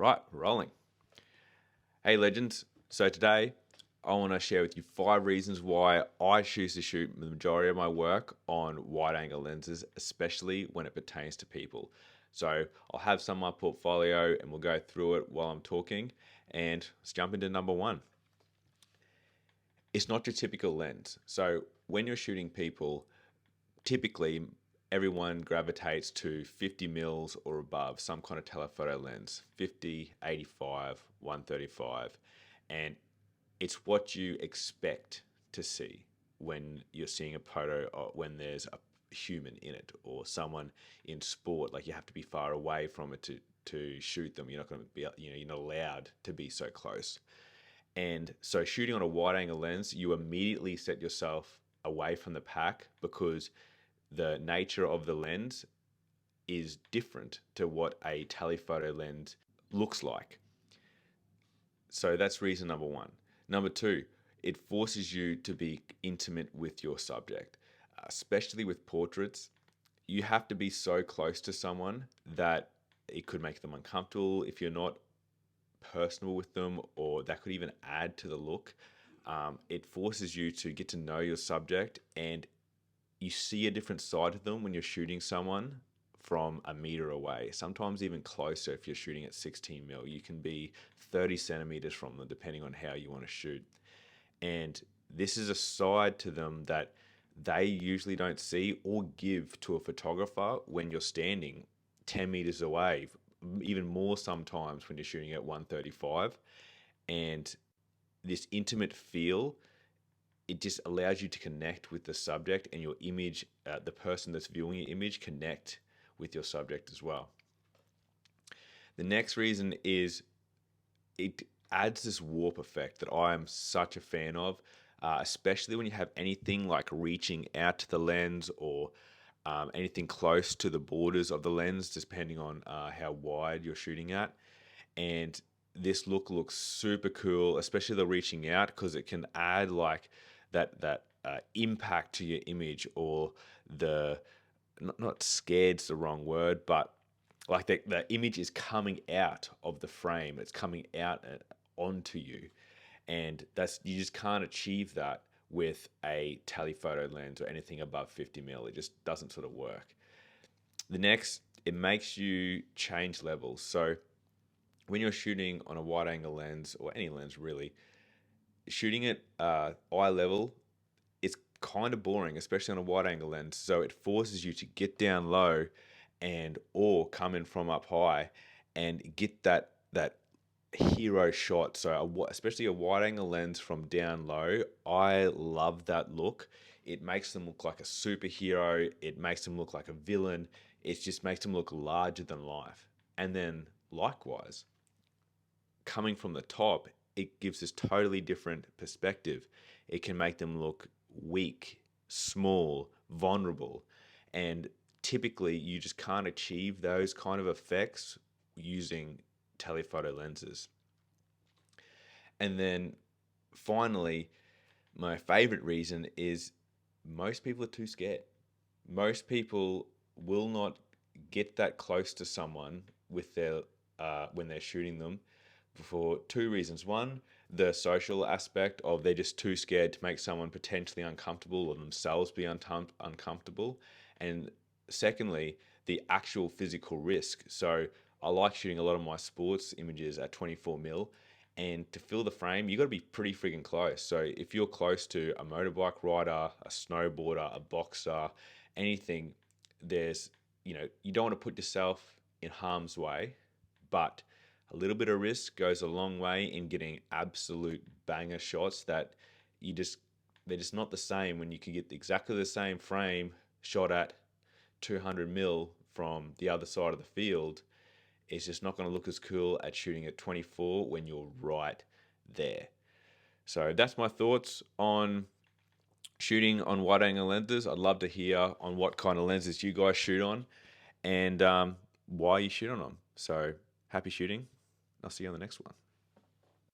Right, rolling. Hey, legends. So today I want to share with you 5 reasons why I choose to shoot the majority of my work on wide angle lenses, especially when it pertains to people. So I'll have some of my portfolio and we'll go through it while I'm talking. And let's jump into number one. It's not your typical lens. So when you're shooting people, typically everyone gravitates to 50 mils or above, some kind of telephoto lens, 50, 85, 135. And it's what you expect to see when you're seeing a photo or when there's a human in it or someone in sport. Like, you have to be far away from it to shoot them. You're not going to be, you're not allowed to be so close. And so shooting on a wide angle lens, you immediately set yourself away from the pack because the nature of the lens is different to what a telephoto lens looks like. So that's reason number one. Number two, it forces you to be intimate with your subject, especially with portraits. You have to be so close to someone that it could make them uncomfortable if you're not personal with them, or that could even add to the look. It forces you to get to know your subject, and you see a different side of them when you're shooting someone from a meter away, sometimes even closer. If you're shooting at 16 mil, you can be 30 centimeters from them, depending on how you want to shoot. And this is a side to them that they usually don't see or give to a photographer when you're standing 10 meters away, even more sometimes when you're shooting at 135. And this intimate feel, it just allows you to connect with the subject, and your image, the person that's viewing your image, connect with your subject as well. The next reason is it adds this warp effect that I am such a fan of, especially when you have anything like reaching out to the lens or anything close to the borders of the lens, depending on how wide you're shooting at. And this look looks super cool, especially the reaching out, because it can add like that impact to your image, or the not scared's the wrong word, but like the image is coming out of the frame, it's coming out onto you, and you just can't achieve that with a telephoto lens or anything above 50 mil. It just doesn't sort of work. The next, it makes you change levels. So when you're shooting on a wide angle lens, or any lens really, shooting at eye level, it's kind of boring, especially on a wide angle lens. So it forces you to get down low or come in from up high and get that hero shot. So especially a wide angle lens from down low, I love that look. It makes them look like a superhero. It makes them look like a villain. It just makes them look larger than life. And then likewise, coming from the top, it gives this totally different perspective. It can make them look weak, small, vulnerable. And typically, you just can't achieve those kind of effects using telephoto lenses. And then finally, my favorite reason is most people are too scared. Most people will not get that close to someone with their when they're shooting them, for 2 reasons. One, the social aspect of they're just too scared to make someone potentially uncomfortable or themselves be uncomfortable. And secondly, the actual physical risk. So I like shooting a lot of my sports images at 24 mil. And to fill the frame, you got to be pretty friggin' close. So if you're close to a motorbike rider, a snowboarder, a boxer, anything, you don't want to put yourself in harm's way, but a little bit of risk goes a long way in getting absolute banger shots that they're just not the same when you can get exactly the same frame shot at 200 mil from the other side of the field. It's just not going to look as cool at shooting at 24 when you're right there. So that's my thoughts on shooting on wide angle lenses. I'd love to hear on what kind of lenses you guys shoot on, and why you shoot on them. So happy shooting. I'll see you on the next one.